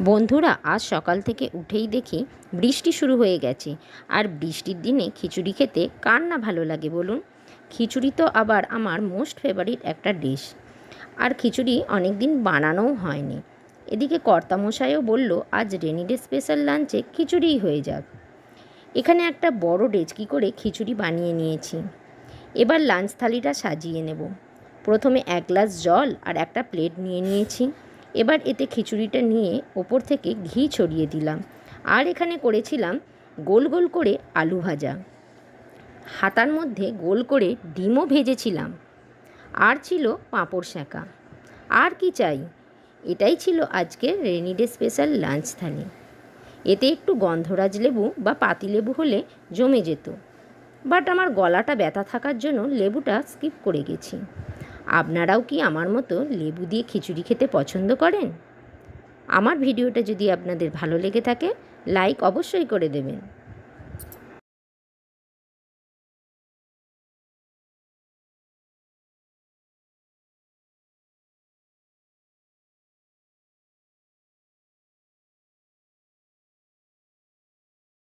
বন্ধুরা, আজ সকাল থেকে উঠেই দেখি বৃষ্টি শুরু হয়ে গেছে। আর বৃষ্টির দিনে খিচুড়ি খেতে কার না ভালো লাগে বলুন। খিচুড়ি তো আবার আমার মোস্ট ফেভারিট একটা ডিশ। আর খিচুড়ি অনেক দিন বানানোও হয়নি। এদিকে কর্তামশাইও বলল আজ রেনি ডে স্পেশাল লাঞ্চে খিচুড়িই হয়ে যাক। এখানে একটা বড় ডেচকি করে খিচুড়ি বানিয়ে নিয়েছি। এবার লাঞ্চ থালিটা সাজিয়ে নেব। প্রথমে 1 গ্লাস জল আর একটা প্লেট নিয়ে নিয়েছি। এবার এতে খিচুড়িটা নিয়ে ওপর থেকে ঘি ছড়িয়ে দিলাম। আর এখানে করেছিলাম গোল গোল করে আলু ভাজা, হাতার মধ্যে গোল করে ডিমও ভেজেছিলাম, আর ছিল পাঁপড় সেঁকা। আর কি চাই? এটাই ছিল আজকের রেনি ডে স্পেশাল লাঞ্চ থালি। এতে একটু গন্ধরাজ লেবু বা পাতিলেবু হলে জমে যেত, বাট আমার গলাটা ব্যথা থাকার জন্য লেবুটা স্কিপ করে গেছি। আপনারাও কি আমার মতো লেবু দিয়ে খিচুড়ি খেতে পছন্দ করেন? আমার ভিডিওটা যদি আপনাদের ভালো লেগে থাকে, লাইক অবশ্যই করে দেবেন।